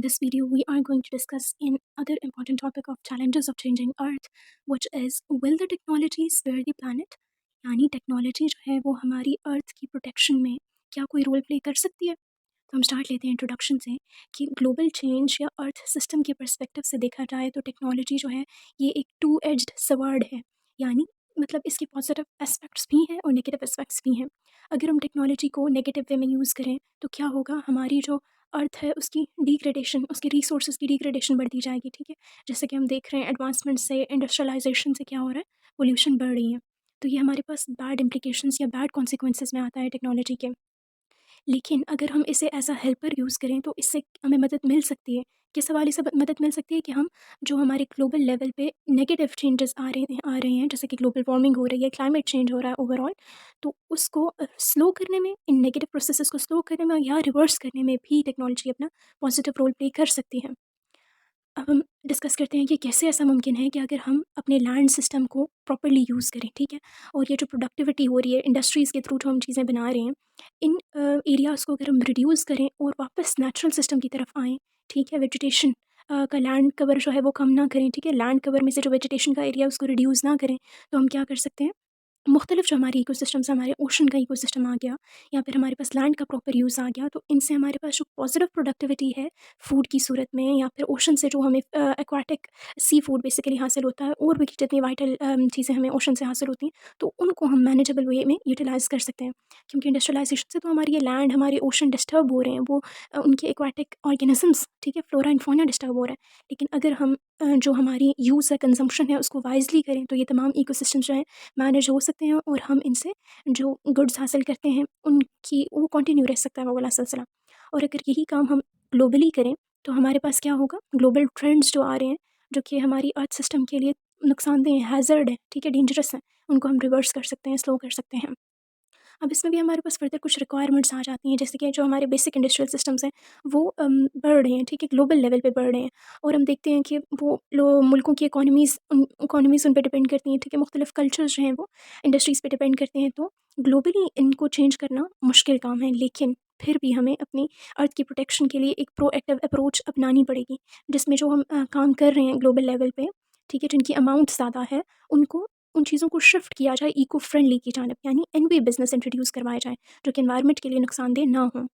In this video, we are going to discuss another important topic of challenges of changing Earth, which is will the technology spare the planet? यानी technology जो है वो हमारी अर्थ की protection में क्या कोई रोल प्ले कर सकती है? तो हम स्टार्ट लेते हैं इंट्रोडक्शन से कि ग्लोबल चेंज या अर्थ सिस्टम के पर्सपेक्टिव से देखा जाए तो टेक्नोलॉजी जो है ये एक टू एज्ड सवर्ड है। यानी मतलब इसके पॉजिटिव एस्पेक्ट्स भी हैं और नेगेटिव एस्पेक्ट्स भी हैं। अगर हम टेक्नोलॉजी को नेगेटिव वे में यूज़ करें तो क्या होगा, हमारी जो अर्थ है उसकी डिग्रेडेशन, उसके रिसोर्सेज की डिग्रेडेशन बढ़ती जाएगी। ठीक है, जैसे कि हम देख रहे हैं एडवांसमेंट से, इंडस्ट्रियलाइजेशन से क्या हो रहा है, पोल्यूशन बढ़ रही है। तो ये हमारे पास बैड इम्प्लीकेशंस या बैड कॉन्सिक्वेंसेस में आता है टेक्नोलॉजी के। लेकिन अगर हम इसे एज़ अ हेल्पर यूज़ करें तो इससे हमें मदद मिल सकती है। किस हवाले से मदद मिल सकती है कि हम जो हमारे ग्लोबल लेवल पे नेगेटिव चेंजेस आ रहे हैं, जैसे कि ग्लोबल वार्मिंग हो रही है, क्लाइमेट चेंज हो रहा है ओवरऑल, तो उसको स्लो करने में, इन नेगेटिव प्रोसेसेस को स्लो करने में या रिवर्स करने में भी टेक्नोलॉजी अपना पॉजिटिव रोल प्ले कर सकती है। अब हम डिस्कस करते हैं कि कैसे ऐसा मुमकिन है कि अगर हम अपने लैंड सिस्टम को प्रॉपर्ली यूज़ करें। ठीक है, और ये जो प्रोडक्टिविटी हो रही है इंडस्ट्रीज़ के थ्रू जो हम चीज़ें बना रहे हैं, इन एरियाज़ को अगर हम रिड्यूस करें और वापस नेचुरल सिस्टम की तरफ आएँ। ठीक है, वेजिटेशन का लैंड कवर जो है वो कम ना करें। ठीक है, लैंड कवर में से जो वेजिटेशन का एरिया उसको रिड्यूस ना करें, तो हम क्या कर सकते हैं, मुख्तलिफ जो हमारे इकोसिस्टम्स, हमारे ओशन का इकोसिस्टम आ गया या फिर हमारे पास लैंड का प्रॉपर यूज़ आ गया, तो इनसे हमारे पास जो पॉजिटिव प्रोडक्टिविटी है फूड की सूरत में, या फिर ओशन से जो हमें एक्वाटिक सी फूड बेसिकली हासिल होता है, और भी जितनी वाइटल चीज़ें हमें ओशन से हासिल होती हैं, तो उनको हम मैनेजेबल वे में यूटिलाइज़ कर सकते हैं। क्योंकि इंडस्ट्रियलाइजेशन से तो हमारी ये लैंड, हमारे ओशन डिस्टर्ब हो रहे हैं, वो उनके एक्वाटिक ऑर्गेनिजम्स, ठीक है, फ्लोरा एंड फौना डिस्टर्ब हो रहा है। लेकिन अगर हम जो हमारी यूज़ है, कंजम्पशन है, उसको वाइजली करें, तो ये तमाम इकोसिस्टम्स जो हैं मैनेज हो सकते हैं, और हम इनसे जो गुड्स हासिल करते हैं उनकी वो कंटिन्यू रह सकता है वो वाला सिलसिला। और अगर यही काम हम ग्लोबली करें तो हमारे पास क्या होगा, ग्लोबल ट्रेंड्स जो आ रहे हैं, जो कि हमारी अर्थ सिस्टम के लिए नुकसानदेह हैं, हैज़र्ड है, ठीक है, डेंजरस हैं, उनको हम रिवर्स कर सकते हैं, स्लो कर सकते हैं। अब इसमें भी हमारे पास फर्दर कुछ रिक्वायरमेंट्स आ जाती हैं, जैसे कि जो हमारे बेसिक इंडस्ट्रियल सिस्टम्स हैं वो बढ़ रहे हैं। ठीक है, ग्लोबल लेवल पे बढ़ रहे हैं, और हम देखते हैं कि वो मुल्कों की इकोनॉमीज़ उन पे डिपेंड करती हैं। ठीक है, मुख्तलिफ कल्चर्स जो हैं वो इंडस्ट्रीज़ पे डिपेंड करते हैं, तो ग्लोबली इनको चेंज करना मुश्किल काम है। लेकिन फिर भी हमें अपनी अर्थ की प्रोटेक्शन के लिए एक प्रोएक्टिव अप्रोच अपनानी पड़ेगी, जिसमें जो हम काम कर रहे हैं ग्लोबल लेवल पे, ठीक है, जिनकी अमाउंट ज़्यादा है, उनको उन चीज़ों को शिफ्ट किया जाए इको फ्रेंडली की जानिब, यानी एनवी बिज़नेस इंट्रोड्यूस करवाए जाएँ, जो कि एनवायरनमेंट के लिए नुकसानदेह ना हों।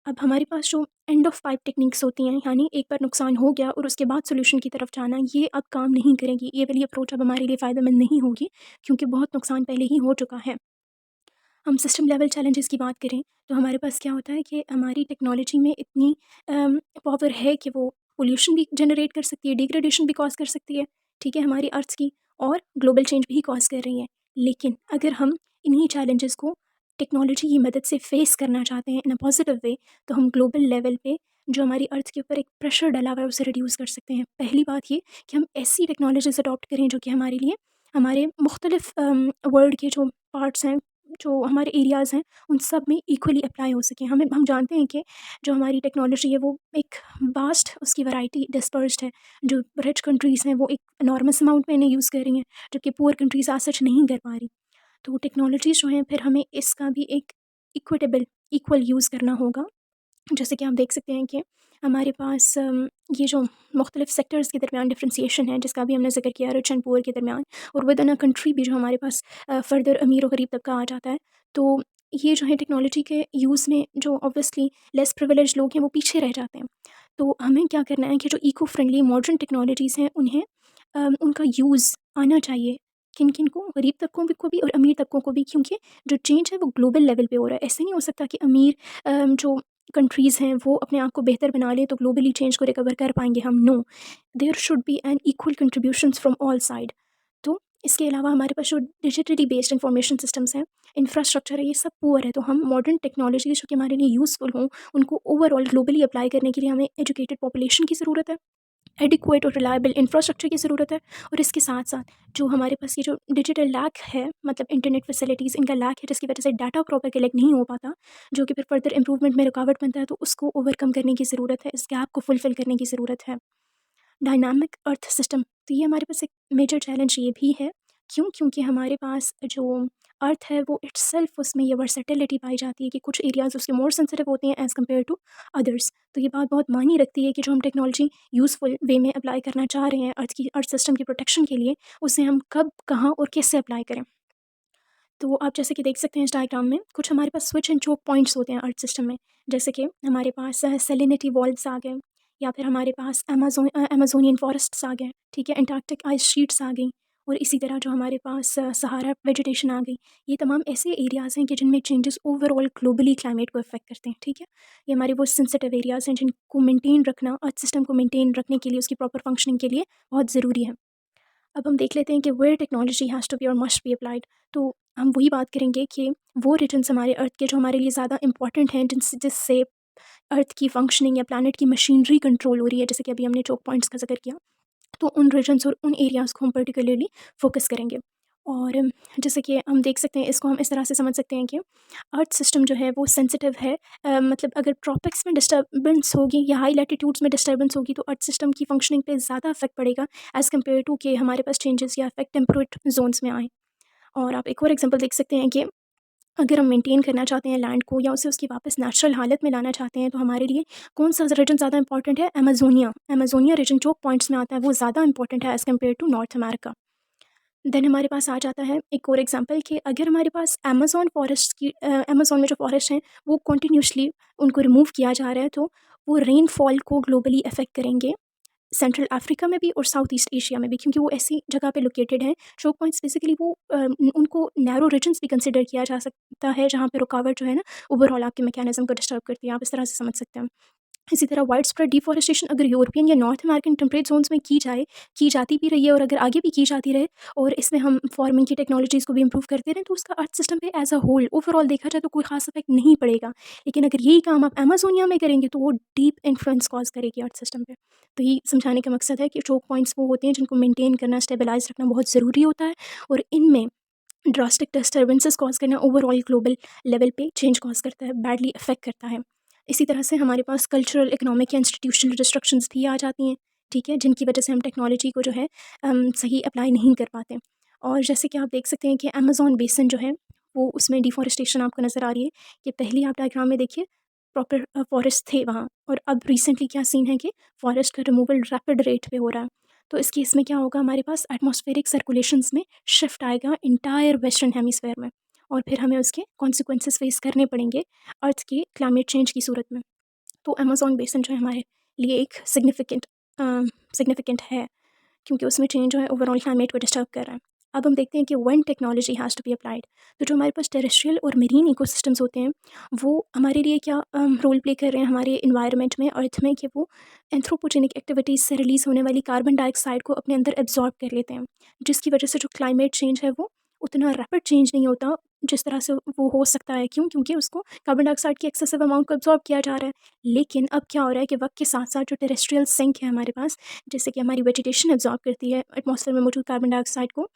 अब हमारे पास जो एंड ऑफ पाइप टेक्निक्स होती हैं, यानी एक बार नुकसान हो गया और उसके बाद सॉल्यूशन की तरफ जाना, ये अब काम नहीं करेगी। ये वाली अप्रोच अब हमारे लिए फ़ायदेमंद नहीं होगी, क्योंकि बहुत नुकसान पहले ही हो चुका है। हम सिस्टम लेवल चैलेंजेस की बात करें तो हमारे पास क्या होता है कि हमारी टेक्नोलॉजी में इतनी पावर है कि वो पोल्यूशन भी जनरेट कर सकती है, डिग्रेडेशन भी कॉज कर सकती है, ठीक है, हमारी अर्थ की, और ग्लोबल चेंज भी कॉज कर रही है। लेकिन अगर हम इन्हीं चैलेंजेस को टेक्नोलॉजी की मदद से फेस करना चाहते हैं इन अ पॉजिटिव वे, तो हम ग्लोबल लेवल पे जो हमारी अर्थ के ऊपर एक प्रेशर डला हुआ है उसे रिड्यूस कर सकते हैं। पहली बात ये कि हम ऐसी टेक्नोलॉजीज अडॉप्ट करें जो कि हमारे लिए, हमारे मुख्तलिफ वर्ल्ड के जो पार्ट्स हैं, जो हमारे एरियाज़ हैं, उन सब में इक्वली अप्लाई हो सकें। हम जानते हैं कि जो हमारी टेक्नोलॉजी है वो एक वास्ट, उसकी वैरायटी डिस्पर्स्ड है। जो रिच कंट्रीज़ हैं वो एक एनॉर्मस अमाउंट में इन्हें यूज़ कर रही हैं, जबकि पुअर कंट्रीज़ आज सच नहीं कर पा रही। तो टेक्नोलॉजीज़ जो हैं फिर हमें इसका भी एक इक्विटेबल, इक्वल यूज़ करना होगा। जैसे कि आप देख सकते हैं कि हमारे पास ये जो मुख्तलिफ सेक्टर्स के दरमियान डिफ्रेंसिएशन है, जिसका भी हमने ज़िक्र किया, रिच एंड पुअर के दरमियान, और विद इन अ कंट्री भी जो हमारे पास फर्दर अमीर और गरीब तबका आ जाता है। तो ये जो है टेक्नोलॉजी के यूज़ में जो ऑब्वियसली लेस प्रिविलेज लोग हैं वो पीछे रह जाते हैं। तो हमें क्या करना है कि जो इको फ्रेंडली मॉडर्न टेक्नोलॉजीज़ हैं उन्हें उनका यूज़ आना चाहिए, किन किन को, गरीब तबकों को भी और अमीर तबकों को भी, क्योंकि जो चेंज है वो ग्लोबल लेवल पे हो रहा है। ऐसे नहीं हो सकता कि अमीर जो कंट्रीज़ हैं वो अपने आप को बेहतर बना लें तो ग्लोबली चेंज को रिकवर कर पाएंगे हम। No, there should be an equal contributions from all side. तो इसके अलावा हमारे पास जो डिजिटली बेस्ड इंफॉर्मेशन सिस्टम्स हैं, इंफ्रास्ट्रक्चर है, ये सब पुअर है। तो हम मॉडर्न टेक्नोलॉजी जो कि हमारे लिए यूज़फुल हों, उनको ओवरऑल ग्लोबली अप्लाई करने के लिए हमें एजुकेटेड पॉपुलेशन की ज़रूरत है, एडिक्वेट और रिलायबल इंफ्रास्ट्रक्चर की ज़रूरत है, और इसके साथ साथ जो हमारे पास ये जो डिजिटल लैक है, मतलब इंटरनेट फैसिलिटीज़ इनका लैक है, जिसकी वजह से डाटा प्रॉपर कलेक्ट नहीं हो पाता, जो कि फिर फर्दर इंप्रूवमेंट में रुकावट बनता है, तो उसको ओवरकम करने की ज़रूरत है, इस गैप को फुलफ़िल करने की ज़रूरत है। डायनामिक अर्थ सिस्टम, तो ये हमारे पास एक मेजर चैलेंज ये भी है। क्यों? क्योंकि हमारे पास जो अर्थ है वो इटसेल्फ उसमें ये वर्सेटिलिटी पाई जाती है कि कुछ एरियाज़ उसके मोर सेंसिटिव होते हैं एज़ कम्पेयर टू अदर्स। तो ये बात बहुत मायने रखती है कि जो हम टेक्नोलॉजी यूज़फुल वे में अप्लाई करना चाह रहे हैं अर्थ सिस्टम की प्रोटेक्शन के लिए, उसे हम कब, कहाँ और कैसे अप्लाई करें। तो आप जैसे कि देख सकते हैं इस डायग्राम में कुछ हमारे पास स्विच एंड चोक पॉइंट्स होते हैं अर्थ सिस्टम में। जैसे कि हमारे पास सेलेनिटी वॉल्व्स आ गए, या फिर हमारे पास अमेज़ोनियन फॉरेस्ट्स आ गए, ठीक है, एंटार्क्टिक आइस शीट्स आ गई, और इसी तरह जो हमारे पास सहारा वेजिटेशन आ गई। ये तमाम ऐसे एरियाज़ हैं कि जिनमें चेंजेस ओवरऑल ग्लोबली क्लाइमेट को अफेक्ट करते हैं, ठीक है। ये हमारे वो सेंसिटिव एरियाज़ हैं जिनको मेंटेन रखना, अर्थ सिस्टम को मेंटेन रखने के लिए, उसकी प्रॉपर फंक्शनिंग के लिए बहुत ज़रूरी है। अब हम देख लेते हैं कि where technology has to be और मस्ट बी अप्लाइड। तो हम वही बात करेंगे कि वो रीजन्स हमारे अर्थ के जो हमारे लिए ज़्यादा इंपॉर्टेंट हैं, जिससे अर्थ की फंक्शनिंग या प्लानट की मशीनरी कंट्रोल हो रही है, जैसे कि अभी हमने चोक पॉइंट्स का जिक्र किया। तो उन रीजन्स और उन एरियाज़ को हम पर्टिकुलरली फोकस करेंगे। और जैसे कि हम देख सकते हैं, इसको हम इस तरह से समझ सकते हैं कि अर्थ सिस्टम जो है वो सेंसिटिव है। मतलब अगर ट्रॉपिक्स में डिस्टर्बेंस होगी या हाई लैटिट्यूड्स में डिस्टर्बेंस होगी तो अर्थ सिस्टम की फंक्शनिंग पे ज़्यादा इफेक्ट पड़ेगा एज़ कम्पेयर टू कि हमारे पास चेंजेस या इफेक्ट टेम्परेट जोन्स में आए। और आप एक और एग्जांपल देख सकते हैं कि अगर हम मेंटेन करना चाहते हैं लैंड को, या उसे उसकी वापस नेचुरल हालत में लाना चाहते हैं, तो हमारे लिए कौन सा रीजन ज़्यादा इंपॉर्टेंट है? अमेज़ोनिया रीजन जो पॉइंट्स में आता है वो ज़्यादा इंपॉर्टेंट है as compare to North America. Then हमारे पास आ जाता है एक और एग्जांपल कि अगर हमारे पास अमेज़न में जो फॉरेस्ट हैं वो कंटिन्यूअसली उनको रिमूव किया जा रहा है, तो वो रेनफॉल को ग्लोबली अफेक्ट करेंगे, सेंट्रल अफ्रीका में भी और साउथ ईस्ट एशिया में भी, क्योंकि वो ऐसी जगह पे लोकेटेड हैं। चोक पॉइंट्स बेसिकली वो उनको नैरो रीजन्स भी कंसिडर किया जा सकता है, जहाँ पे रुकावट जो है ना ओवरऑल आपके मैकेनिज्म को डिस्टर्ब करती है। आप इस तरह से समझ सकते हैं। इसी तरह वाइड स्प्रेड डिफॉरेस्टेशन अगर यूरोपियन या नॉर्थ अमेरिकन टेम्परेट जोन्स में की जाती भी रही है, और अगर आगे भी की जाती रहे, और इसमें हम फार्मिंग की टेक्नोलॉजीज़ को भी इम्प्रूव करते रहें, तो उसका अर्थ सिस्टम पे एज अ होल ओवरऑल देखा जाए तो कोई खास इफेक्ट नहीं पड़ेगा। लेकिन अगर यही काम आप अमेजोनिया में करेंगे तो वो डीप इन्फ्लुएंस कॉज करेगी अर्थ सिस्टम पे। तो ये समझाने का मकसद है कि चोक पॉइंट्स वो होते हैं जिनको मेंटेन करना, स्टेबलाइज रखना बहुत ज़रूरी होता है, और इनमें ड्रास्टिक डिस्टर्बेंसेस कॉज करना ओवरऑल ग्लोबल लेवल पे चेंज कॉज करता है, बैडली अफेक्ट करता है। इसी तरह से हमारे पास कल्चरल, इकोनॉमिक या इंस्टीट्यूशनल रिस्ट्रिक्शंस भी आ जाती हैं, ठीक है, जिनकी वजह से हम टेक्नोलॉजी को जो है सही अप्लाई नहीं कर पाते। और जैसे कि आप देख सकते हैं कि अमेज़न बेसिन जो है वो, उसमें डिफॉरेस्टेशन आपको नज़र आ रही है कि पहले आप डायग्राम में देखिए प्रॉपर फॉरेस्ट थे वहाँ, और अब रिसेंटली क्या सीन है कि फॉरेस्ट का रिमूवल रैपिड रेट पे हो रहा है। तो इस केस में क्या होगा, हमारे पास एटमॉस्फेरिक सर्कुलेशंस में शिफ्ट आएगा इंटायर वेस्टर्न हेमिस्फेयर में, और फिर हमें उसके कॉन्सिक्वेंसेस फेस करने पड़ेंगे अर्थ के क्लाइमेट चेंज की सूरत में। तो अमेज़न बेसिन जो है हमारे लिए एक सिग्निफिकेंट है, क्योंकि उसमें चेंज जो है ओवरऑल क्लाइमेट को डिस्टर्ब कर रहा है। अब हम देखते हैं कि when technology has to be applied, तो जो हमारे पास टेरेस्ट्रियल और मेरीन इकोसिस्टम्स होते हैं वो हमारे लिए क्या रोल प्ले कर रहे हैं हमारे इन्वायरमेंट में, अर्थ में, कि वो एंथ्रोपोजेनिक एक्टिविटीज़ से रिलीज़ होने वाली कार्बन डाइऑक्साइड को अपने अंदर एब्जॉर्ब कर लेते हैं, जिसकी वजह से जो क्लाइमेट चेंज है वो उतना रैपिड चेंज नहीं होता जिस तरह से वो हो सकता है। क्यों? क्योंकि उसको कार्बन डाइऑक्साइड की एक्सेसिव अमाउंट को एब्जॉर्ब किया जा रहा है। लेकिन अब क्या हो रहा है कि वक्त के साथ साथ जो टेरेस्ट्रियल सिंक है हमारे पास, जैसे कि हमारी वेजिटेशन एब्जॉर्ब करती है एटमॉस्फेयर में मौजूद कार्बन डाइऑक्साइड को,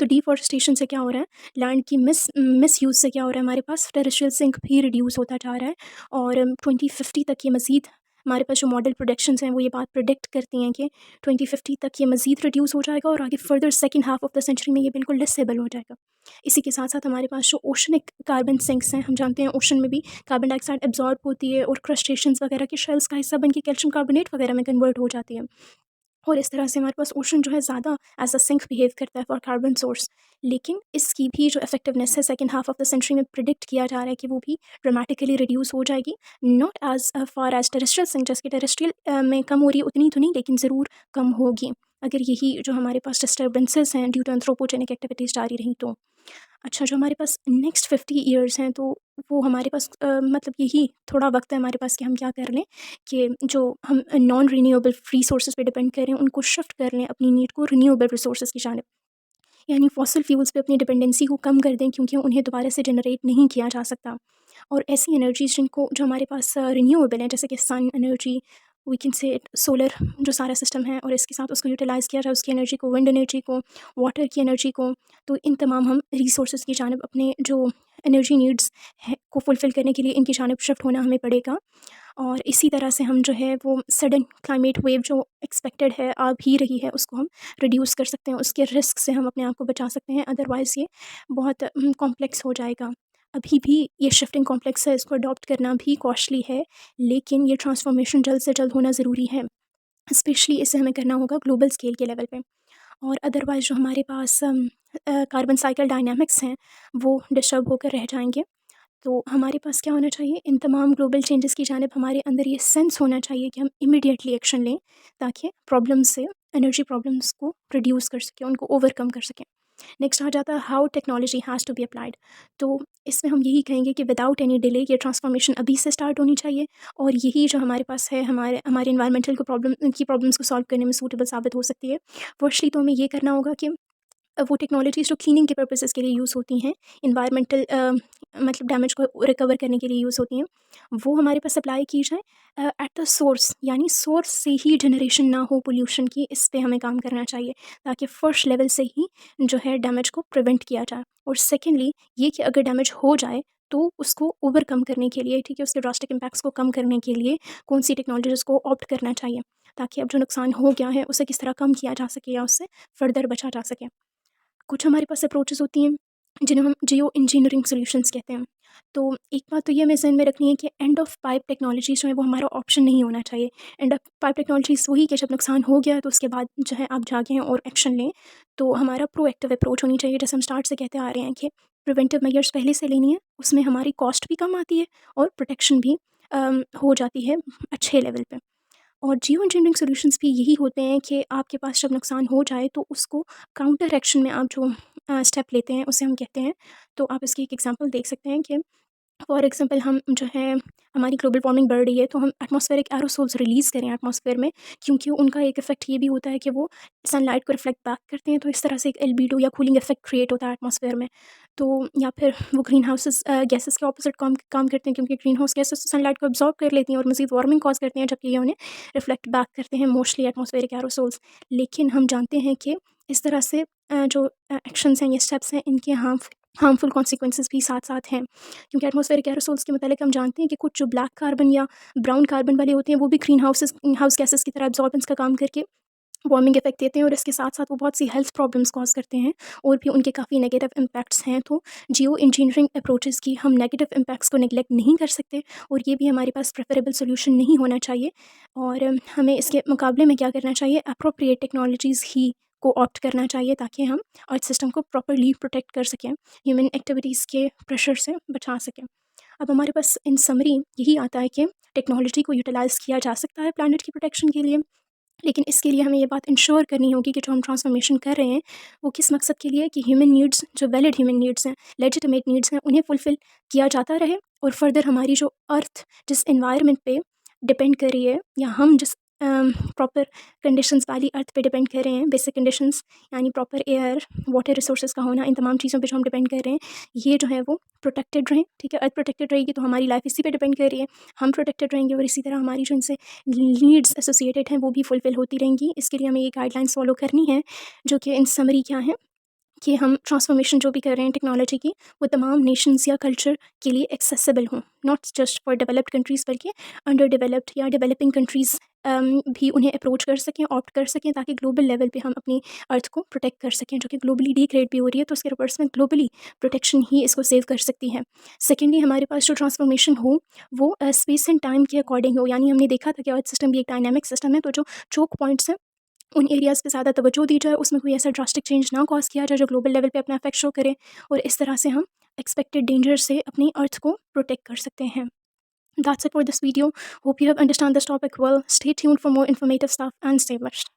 तो डिफॉरेस्टेशन से क्या हो रहा है, लैंड की मिस यूज़ से क्या हो रहा है, हमारे पास टेरेस्ट्रियल सिंक भी रिड्यूस होता जा रहा है। और 2050 तक ये मज़ीद, हमारे पास जो मॉडल प्रोडिक्शंस हैं वो ये बात प्रिडिक्ट करती हैं कि 2050 तक ये मज़ीद रिड्यूस हो जाएगा, और आगे further second half of the century में ये बिल्कुल डिसेबल हो जाएगा। इसी के साथ साथ हमारे पास जो ओशनिक कार्बन सिंक्स हैं, हम जानते हैं ओशन में भी कार्बन डाइऑक्साइड एब्जॉर्ब होती है, और क्रस्टेशंस वगैरह के शेल्स का हिस्सा बन के कैल्शियम कार्बोनेट वगैरह में कन्वर्ट हो जाती है। और इस तरह से हमारे पास ओशन जो है ज़्यादा एज अ सिंक बिहेव करता है फॉर कार्बन सोर्स। लेकिन इसकी भी जो इफेक्टिवनेस है second half of the century में प्रिडिक्ट किया जा रहा है कि वो भी ड्रामेटिकली रिड्यूस हो जाएगी, not as far as terrestrial sink, जैसे टेरेस्ट्रियल में कम हो रही है उतनी तो नहीं, लेकिन ज़रूर कम होगी अगर यही जो हमारे पास डिस्टर्बेंसेस हैं ड्यू टू एंथ्रोपोजेनिक एक्टिविटीज़ जारी रहीं तो। अच्छा, जो हमारे पास नेक्स्ट 50 ईयर्स हैं, तो वो हमारे पास मतलब यही थोड़ा वक्त है हमारे पास कि हम क्या कर लें, कि जो हम नॉन रीन्यूएबल रिसोर्सेज पे डिपेंड कर रहे हैं उनको शिफ्ट कर लें अपनी नीड को रीन्यूएबल रिसोर्सेज की जानिब, यानी फॉसिल फ्यूल्स पे अपनी डिपेंडेंसी को कम कर दें, क्योंकि उन्हें दोबारा से जनरेट नहीं किया जा सकता। और ऐसी एनर्जीज जिनको, जो हमारे पास रिन्यूएबल हैं, जैसे कि sun energy, we can say solar, जो सारा सिस्टम है, और इसके साथ उसको यूटिलाइज़ किया जाए, उसकी एनर्जी को, विंड एनर्जी को, वाटर की एनर्जी को, तो इन तमाम हम रिसोर्सेज की जानिब अपने जो एनर्जी नीड्स है को फुलफ़िल करने के लिए इनकी जानिब शिफ्ट होना हमें पड़ेगा। और इसी तरह से हम जो है वो सडन क्लाइमेट वेव जो एक्सपेक्टेड है आ भी रही है उसको हम रिड्यूस कर सकते हैं, उसके रिस्क से हम अपने आप को बचा सकते हैं। अदरवाइज़ ये बहुत कॉम्प्लेक्स हो जाएगा। अभी भी ये शिफ्टिंग कॉम्प्लेक्स है, इसको अडॉप्ट करना भी कॉस्टली है, लेकिन ये ट्रांसफॉर्मेशन जल्द से जल्द होना ज़रूरी है। स्पेशली इसे हमें करना होगा ग्लोबल स्केल के लेवल पे। और अदरवाइज़ जो हमारे पास कार्बन साइकिल डायनामिक्स हैं वो डिस्टर्ब होकर रह जाएंगे। तो हमारे पास क्या होना चाहिए, इन तमाम ग्लोबल चेंजेस की जानिब हमारे अंदर ये सेंस होना चाहिए कि हम इमीडिएटली एक्शन लें, ताकि प्रॉब्लम से एनर्जी प्रॉब्लम्स को रिड्यूस कर सकें, उनको ओवरकम कर सकें। नेक्स्ट आ जाता है how technology has to be applied. तो इसमें हम यही कहेंगे कि विदाउट एनी डिले ये ट्रांसफॉर्मेशन अभी से स्टार्ट होनी चाहिए, और यही जो हमारे पास है हमारे हमारे इन्वायरमेंटल को प्रॉब्लम्स को सॉल्व करने में सूटेबल साबित हो सकती है। फर्स्टली तो हमें ये करना होगा कि वो टेक्नोलॉजीज़ जो क्लीनिंग के पर्पसेस के लिए यूज़ होती हैं, इन्वायरमेंटल मतलब डैमेज को रिकवर करने के लिए यूज़ होती हैं, वो हमारे पास अप्लाई की जाए एट द सोर्स, यानी सोर्स से ही जनरेशन ना हो पोल्यूशन की, इस पे हमें काम करना चाहिए, ताकि फर्स्ट लेवल से ही जो है डैमेज को प्रिवेंट किया जाए। और सेकेंडली ये कि अगर डैमेज हो जाए तो उसको ओवरकम करने के लिए, ठीक है, उसके ड्रास्टिक इम्पैक्ट्स को कम करने के लिए कौन सी टेक्नोलॉजीज़ को ऑप्ट करना चाहिए, ताकि अब जो नुकसान हो गया है उसे किस तरह कम किया जा सके या उससे फर्दर बचा जा सके। कुछ हमारे पास अप्रोचेस होती हैं जिन्हें हम जियो इंजीनियरिंग सॉल्यूशंस कहते हैं। तो एक बात तो ये हमें ज़हन में रखनी है कि एंड ऑफ पाइप टेक्नोलॉजी जो है वो हमारा ऑप्शन नहीं होना चाहिए। एंड ऑफ पाइप टेक्नोलॉजीज़ वही कि जब नुकसान हो गया है तो उसके बाद जो है आप जागें और एक्शन लें। तो हमारा प्रोएक्टिव अप्रोच होनी चाहिए, जैसे हम स्टार्ट से कहते आ रहे हैं कि प्रिवेंटिव मेजर्स पहले से लेनी है, उसमें हमारी कॉस्ट भी कम आती है और प्रोटेक्शन भी हो जाती है अच्छे लेवल पे। और जियो इंजीनियरिंग सॉल्यूशंस भी यही होते हैं कि आपके पास जब नुकसान हो जाए तो उसको काउंटर एक्शन में आप जो स्टेप लेते हैं उसे हम कहते हैं। तो आप इसकी एक एग्जांपल देख सकते हैं कि फॉर एग्जांपल हम जो है हमारी ग्लोबल वार्मिंग बढ़ रही है तो हम एटमॉस्फेरिक एरोसोल्स रिलीज़ करें एटमॉस्फेयर में, क्योंकि उनका एक इफ़ेक्ट ये भी होता है कि वो सनलाइट को रिफ्लेक्ट बैक करते हैं, तो इस तरह से एक एल्बीडो या कूलिंग इफेक्ट क्रिएट होता है एटमॉस्फेयर में। तो या फिर वो ग्रीन हाउसेस गैसेस के ऑपोजिट काम काम करते हैं, क्योंकि ग्रीन हाउस गैसेस सनलाइट को एब्जॉर्ब कर लेती हैं और मज़ीद वार्मिंग कॉज करते हैं, जबकि ये उन्हें रिफ्लेक्ट बैक करते हैं मोस्टली एटमॉस्फेरिक एरोसोल्स। लेकिन हम जानते हैं कि इस तरह से जो एक्शंस हैं, ये स्टेप्स हैं, इनके हार्मफुल कॉन्सिक्वेंसेस भी साथ साथ हैं, क्योंकि एटमॉस्फेरिक एरोसोल्स के मतलब हम जानते हैं कि कुछ जो ब्लैक कार्बन या ब्राउन कार्बन वाले होते हैं वो भी ग्रीन हाउस गैसेस की तरह एब्जॉर्बेंस का काम करके वार्मिंग इफेक्ट देते हैं, और इसके साथ साथ वो बहुत सी हेल्थ प्रॉब्लम्स कॉज करते हैं, और भी उनके काफ़ी नेगेटिव इम्पैक्ट्स हैं। तो जियो इंजीनियरिंग अप्रोचेस की हम नेगेटिव इम्पैक्ट्स को नेगलेक्ट नहीं कर सकते, और ये भी हमारे पास प्रेफरेबल सोल्यूशन नहीं होना चाहिए। और हमें इसके मुकाबले में क्या करना चाहिए, अप्रोप्रिएट टेक्नोलॉजीज़ ही को ऑप्ट करना चाहिए, ताकि हम अर्थ सिस्टम को प्रॉपरली प्रोटेक्ट कर सकें, ह्यूमन एक्टिविटीज़ के प्रेशर से बचा सकें। अब हमारे पास इन समरी यही आता है कि टेक्नोलॉजी को यूटिलाइज़ किया जा सकता है प्लानट की प्रोटेक्शन के लिए, लेकिन इसके लिए हमें ये बात इंश्योर करनी होगी कि जो हम ट्रांसफॉर्मेशन कर रहे हैं वो किस मकसद के लिए है, कि ह्यूमन नीड्स जो वैलिड ह्यूमन नीड्स हैं, लेजिटिमेट नीड्स हैं, उन्हें फुलफ़िल किया जाता रहे, और फर्दर हमारी जो अर्थ जिस एनवायरनमेंट पे डिपेंड कर रही है, या हम जिस प्रॉपर कंडीशंस वाली अर्थ पे डिपेंड कर रहे हैं, बेसिक कंडीशंस यानी प्रॉपर एयर, वाटर रिसोर्सेज का होना, इन तमाम चीज़ों पे जो हम डिपेंड कर रहे हैं, ये जो है वो प्रोटेक्टेड रहें। ठीक है, अर्थ प्रोटेक्टेड रहेगी तो हमारी लाइफ इसी पे डिपेंड कर रही है, हम प्रोटेक्टेड रहेंगे, और इसी तरह हमारी जो इनसे नीड्स एसोसिएटेड हैं वो भी फुलफ़िल होती रहेंगी। इसके लिए हमें ये गाइडलाइंस फ़ॉलो करनी है, जो कि इन समरी क्या है कि हम ट्रांसफॉर्मेशन जो भी कर रहे हैं टेक्नोलॉजी की, वो तमाम नेशंस या कल्चर के लिए एक्सेसिबल हों, not just for developed countries, बल्कि अंडर डेवलप्ड या डेवलपिंग कंट्रीज़ भी उन्हें अप्रोच कर सकें, ऑप्ट कर सकें, ताकि ग्लोबल लेवल पे हम अपनी अर्थ को प्रोटेक्ट कर सकें, जो कि ग्लोबली डिग्रेड भी हो रही है, तो उसके रिवर्स में ग्लोबली प्रोटेक्शन ही इसको सेव कर सकती है। सेकेंडली हमारे पास जो ट्रांसफॉर्मेशन हो वो स्पेस एंड टाइम के अकॉर्डिंग हो, यानी हमने देखा था कि अर्थ सिस्टम भी एक डायनामिक सिस्टम है, तो जो चोक पॉइंट्स हैं उन एरियाज़ पे ज़्यादा तवज्जो दी जाए, उसमें कोई ऐसा ड्रास्टिक चेंज ना कॉज़ किया जाए जो ग्लोबल लेवल पे अपना इफेक्ट शो करे, और इस तरह से हम एक्सपेक्टेड डेंजर से अपनी अर्थ को प्रोटेक्ट कर सकते हैं। That's it for this video. Hope you have understand this topic well. Stay tuned for more informative stuff and stay blessed.